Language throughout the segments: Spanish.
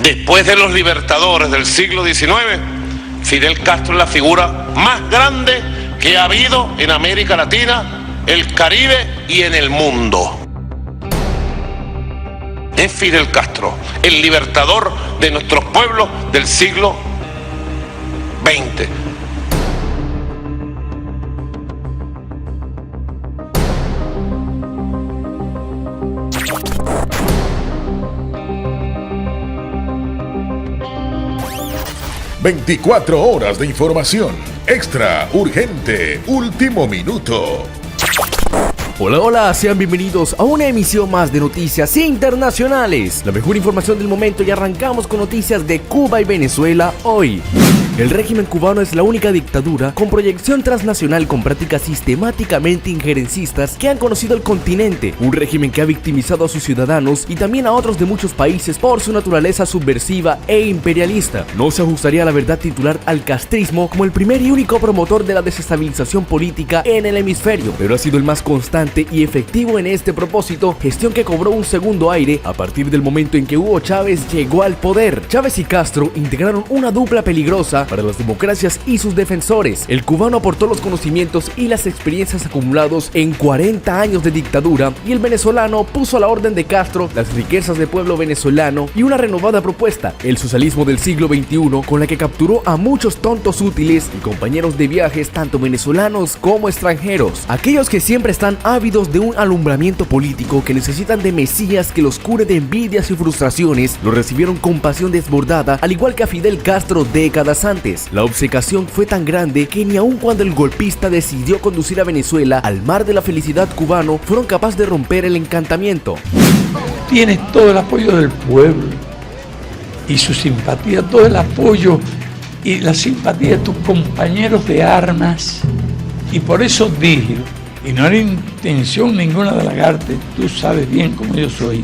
Después de los libertadores del siglo XIX, Fidel Castro es la figura más grande que ha habido en América Latina, el Caribe y en el mundo. Es Fidel Castro, el libertador de nuestros pueblos del siglo XX. ...24 horas de información... ...extra, urgente, último minuto... Hola, sean bienvenidos a una emisión más de Noticias Internacionales. La mejor información del momento, y arrancamos con noticias de Cuba y Venezuela hoy. El régimen cubano es la única dictadura con proyección transnacional con prácticas sistemáticamente injerencistas que han conocido el continente. Un régimen que ha victimizado a sus ciudadanos y también a otros de muchos países por su naturaleza subversiva e imperialista. No se ajustaría a la verdad titular al castrismo como el primer y único promotor de la desestabilización política en el hemisferio, pero ha sido el más constante y efectivo en este propósito, gestión que cobró un segundo aire a partir del momento en que Hugo Chávez llegó al poder. Chávez y Castro integraron una dupla peligrosa para las democracias y sus defensores. El cubano aportó los conocimientos y las experiencias acumulados en 40 años de dictadura, y el venezolano puso a la orden de Castro las riquezas del pueblo venezolano y una renovada propuesta, el socialismo del siglo XXI, con la que capturó a muchos tontos útiles y compañeros de viajes tanto venezolanos como extranjeros. Aquellos que siempre están ávidos de un alumbramiento político, que necesitan de mesías que los cure de envidias y frustraciones, lo recibieron con pasión desbordada, al igual que a Fidel Castro décadas antes. La obcecación fue tan grande que ni aun cuando el golpista decidió conducir a Venezuela al mar de la felicidad cubano, fueron capaces de romper el encantamiento. Tienes todo el apoyo del pueblo y su simpatía, todo el apoyo y la simpatía de tus compañeros de armas, y por eso dije, y no era intención ninguna de halagarte, tú sabes bien cómo yo soy,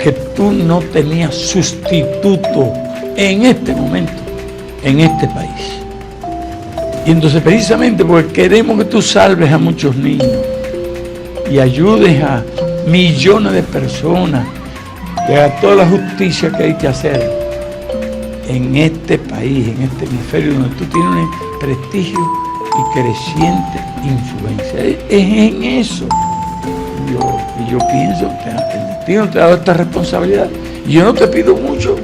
que tú no tenías sustituto en este momento, en este país. Y entonces, precisamente porque queremos que tú salves a muchos niños y ayudes a millones de personas, que hagas toda la justicia que hay que hacer en este país, en este hemisferio donde tú tienes un prestigio y creciente influencia. Es en eso. Yo pienso que el destino te ha dado esta responsabilidad y yo no te pido mucho.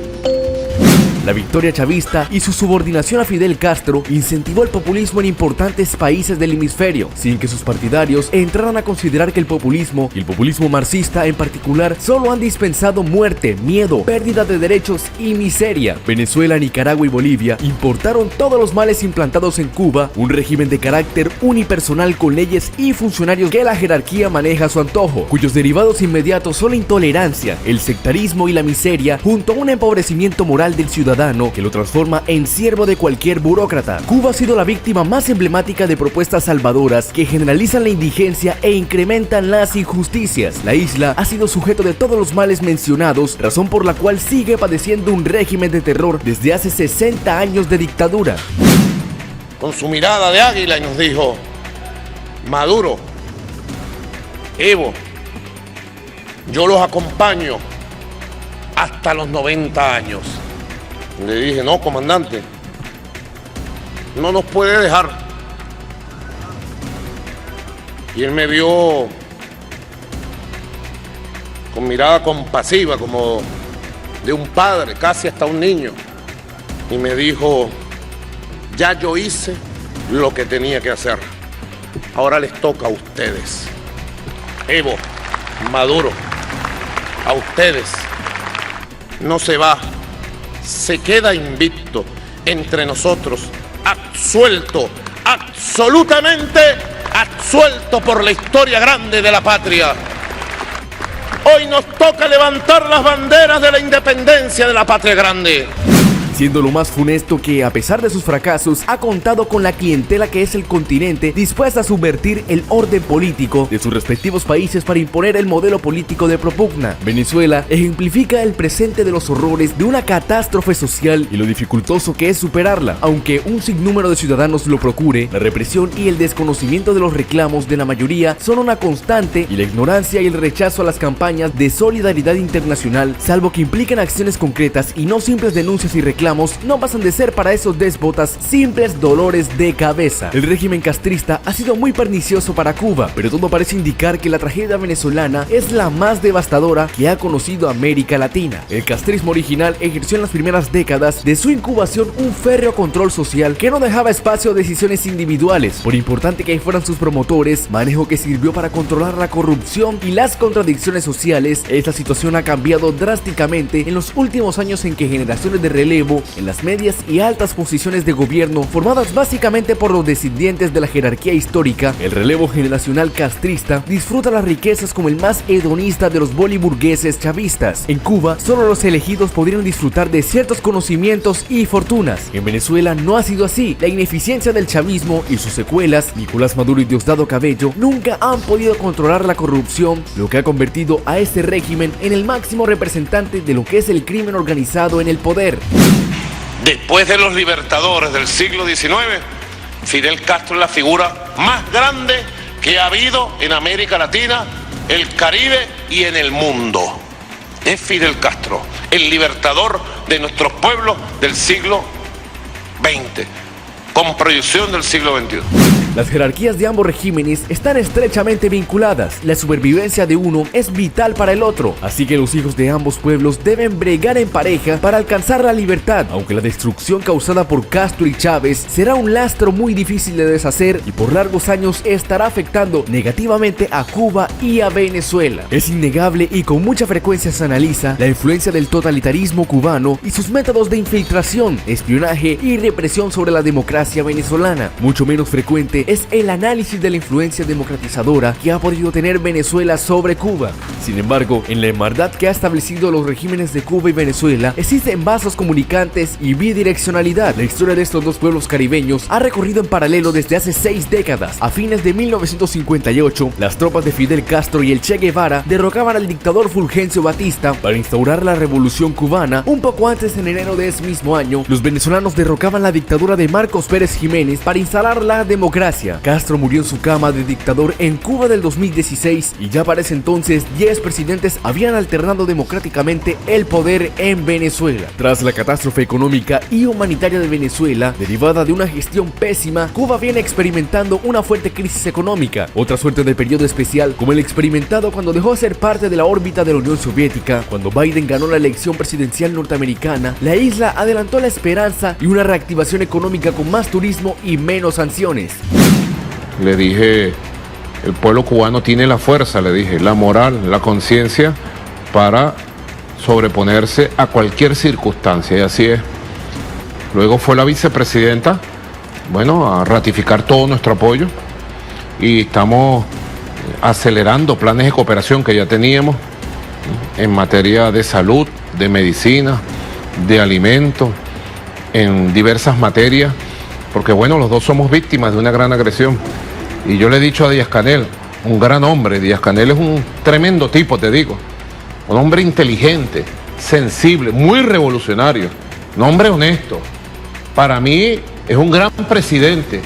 La victoria chavista y su subordinación a Fidel Castro incentivó el populismo en importantes países del hemisferio, sin que sus partidarios entraran a considerar que el populismo, y el populismo marxista en particular, solo han dispensado muerte, miedo, pérdida de derechos y miseria. Venezuela, Nicaragua y Bolivia importaron todos los males implantados en Cuba, un régimen de carácter unipersonal con leyes y funcionarios que la jerarquía maneja a su antojo, cuyos derivados inmediatos son la intolerancia, el sectarismo y la miseria, junto a un empobrecimiento moral del ciudadano que lo transforma en siervo de cualquier burócrata. Cuba ha sido la víctima más emblemática de propuestas salvadoras que generalizan la indigencia e incrementan las injusticias. La isla ha sido sujeto de todos los males mencionados, razón por la cual sigue padeciendo un régimen de terror desde hace 60 años de dictadura. Con su mirada de águila, y nos dijo: Maduro, Evo, yo los acompaño hasta los 90 años. Le dije: no, comandante, no nos puede dejar. Y él me vio con mirada compasiva, como de un padre, casi hasta un niño, y me dijo: ya yo hice lo que tenía que hacer, ahora les toca a ustedes. Evo, Maduro, a ustedes. No se va, se queda invicto entre nosotros, absuelto, absolutamente absuelto por la historia grande de la patria. Hoy nos toca levantar las banderas de la independencia de la patria grande. siendo lo más funesto que, a pesar de sus fracasos, ha contado con la clientela que es el continente dispuesta a subvertir el orden político de sus respectivos países para imponer el modelo político de propugna. Venezuela ejemplifica el presente de los horrores de una catástrofe social y lo dificultoso que es superarla. Aunque un sinnúmero de ciudadanos lo procure, la represión y el desconocimiento de los reclamos de la mayoría son una constante, y la ignorancia y el rechazo a las campañas de solidaridad internacional, salvo que impliquen acciones concretas y no simples denuncias y reclamos, no pasan de ser para esos déspotas simples dolores de cabeza. El régimen castrista ha sido muy pernicioso para Cuba, pero todo parece indicar que la tragedia venezolana es la más devastadora que ha conocido América Latina. El castrismo original ejerció en las primeras décadas de su incubación un férreo control social que no dejaba espacio a decisiones individuales, por importante que fueran sus promotores, manejo que sirvió para controlar la corrupción y las contradicciones sociales. Esta situación ha cambiado drásticamente en los últimos años, en que generaciones de relevo en las medias y altas posiciones de gobierno, formadas básicamente por los descendientes de la jerarquía histórica, el relevo generacional castrista disfruta las riquezas como el más hedonista de los boliburgueses chavistas. En Cuba, solo los elegidos podrían disfrutar de ciertos conocimientos y fortunas. En Venezuela no ha sido así. La ineficiencia del chavismo y sus secuelas, Nicolás Maduro y Diosdado Cabello, nunca han podido controlar la corrupción, lo que ha convertido a este régimen en el máximo representante de lo que es el crimen organizado en el poder. Después de los libertadores del siglo XIX, Fidel Castro es la figura más grande que ha habido en América Latina, el Caribe y en el mundo. Es Fidel Castro, el libertador de nuestros pueblos del siglo XX, con proyección del siglo XXI. Las jerarquías de ambos regímenes están estrechamente vinculadas. La supervivencia de uno es vital para el otro, así que los hijos de ambos pueblos deben bregar en pareja para alcanzar la libertad, aunque la destrucción causada por Castro y Chávez será un lastre muy difícil de deshacer y por largos años estará afectando negativamente a Cuba y a Venezuela. Es innegable y con mucha frecuencia se analiza la influencia del totalitarismo cubano y sus métodos de infiltración, espionaje y represión sobre la democracia venezolana. Mucho menos frecuente es el análisis de la influencia democratizadora que ha podido tener Venezuela sobre Cuba. Sin embargo, en la hermandad que ha establecido los regímenes de Cuba y Venezuela existen vasos comunicantes y bidireccionalidad. La historia de estos dos pueblos caribeños ha recorrido en paralelo desde hace 6 décadas. A fines de 1958, las tropas de Fidel Castro y el Che Guevara derrocaban al dictador Fulgencio Batista para instaurar la revolución cubana. Un poco antes, en enero de ese mismo año, los venezolanos derrocaban la dictadura de Marcos Pérez Jiménez para instalar la democracia. Castro murió en su cama de dictador en Cuba del 2016 y ya para ese entonces 10 presidentes habían alternado democráticamente el poder en Venezuela. Tras la catástrofe económica y humanitaria de Venezuela, derivada de una gestión pésima, Cuba viene experimentando una fuerte crisis económica, otra suerte de periodo especial como el experimentado cuando dejó de ser parte de la órbita de la Unión Soviética. Cuando Biden ganó la elección presidencial norteamericana, la isla adelantó la esperanza y una reactivación económica con más turismo y menos sanciones. Le dije, el pueblo cubano tiene la fuerza, le dije, la moral, la conciencia para sobreponerse a cualquier circunstancia, y así es. Luego fue la vicepresidenta, a ratificar todo nuestro apoyo, y estamos acelerando planes de cooperación que ya teníamos en materia de salud, de medicina, de alimentos, en diversas materias, porque los dos somos víctimas de una gran agresión. Y yo le he dicho a Díaz-Canel, un gran hombre, Díaz-Canel es un tremendo tipo, te digo, un hombre inteligente, sensible, muy revolucionario, un hombre honesto. Para mí es un gran presidente.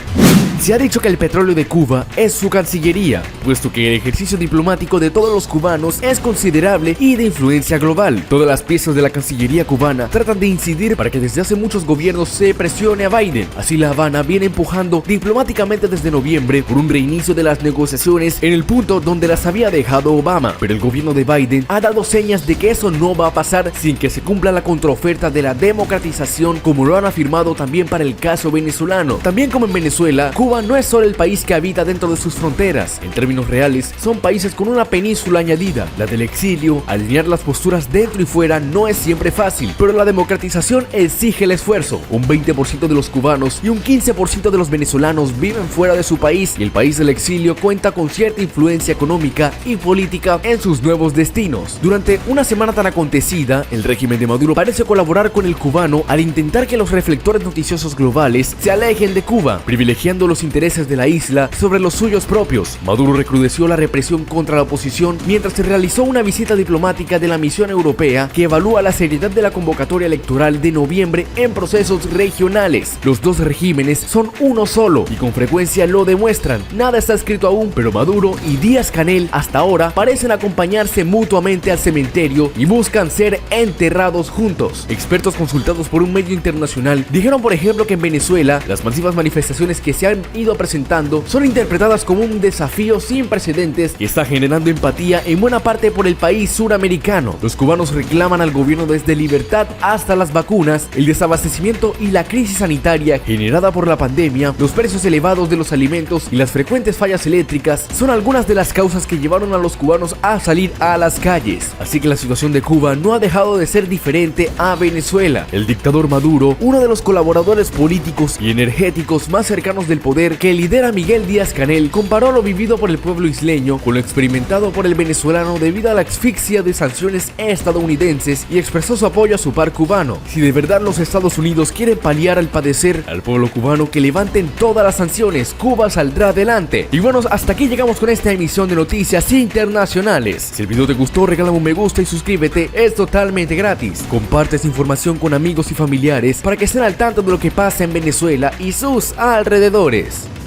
Se ha dicho que el petróleo de Cuba es su cancillería, puesto que el ejercicio diplomático de todos los cubanos es considerable y de influencia global. Todas las piezas de la cancillería cubana tratan de incidir para que desde hace muchos gobiernos se presione a Biden. Así La Habana viene empujando diplomáticamente desde noviembre por un reinicio de las negociaciones en el punto donde las había dejado Obama, pero el gobierno de Biden ha dado señas de que eso no va a pasar sin que se cumpla la contraoferta de la democratización, como lo han afirmado también para el caso venezolano. También como en Venezuela, Cuba Cuba no es solo el país que habita dentro de sus fronteras. En términos reales, son países con una península añadida. La del exilio, alinear las posturas dentro y fuera no es siempre fácil, pero la democratización exige el esfuerzo. Un 20% de los cubanos y un 15% de los venezolanos viven fuera de su país, y el país del exilio cuenta con cierta influencia económica y política en sus nuevos destinos. Durante una semana tan acontecida, el régimen de Maduro parece colaborar con el cubano al intentar que los reflectores noticiosos globales se alejen de Cuba, privilegiando los intereses de la isla sobre los suyos propios. Maduro recrudeció la represión contra la oposición mientras se realizó una visita diplomática de la misión europea que evalúa la seriedad de la convocatoria electoral de noviembre en procesos regionales. Los dos regímenes son uno solo y con frecuencia lo demuestran. Nada está escrito aún, pero Maduro y Díaz-Canel hasta ahora parecen acompañarse mutuamente al cementerio y buscan ser enterrados juntos. Expertos consultados por un medio internacional dijeron, por ejemplo, que en Venezuela las masivas manifestaciones que se han ido presentando son interpretadas como un desafío sin precedentes que está generando empatía en buena parte por el país suramericano. Los cubanos reclaman al gobierno desde libertad hasta las vacunas, el desabastecimiento y la crisis sanitaria generada por la pandemia, los precios elevados de los alimentos y las frecuentes fallas eléctricas son algunas de las causas que llevaron a los cubanos a salir a las calles. Así que la situación de Cuba no ha dejado de ser diferente a Venezuela. El dictador Maduro, uno de los colaboradores políticos y energéticos más cercanos del poder que lidera Miguel Díaz-Canel, comparó lo vivido por el pueblo isleño con lo experimentado por el venezolano debido a la asfixia de sanciones estadounidenses y expresó su apoyo a su par cubano. Si de verdad los Estados Unidos quieren paliar al padecer al pueblo cubano, que levanten todas las sanciones, Cuba saldrá adelante. Y bueno, hasta aquí llegamos con esta emisión de Noticias Internacionales. Si el video te gustó, regálame un me gusta y suscríbete, es totalmente gratis. Comparte esta información con amigos y familiares para que estén al tanto de lo que pasa en Venezuela y sus alrededores.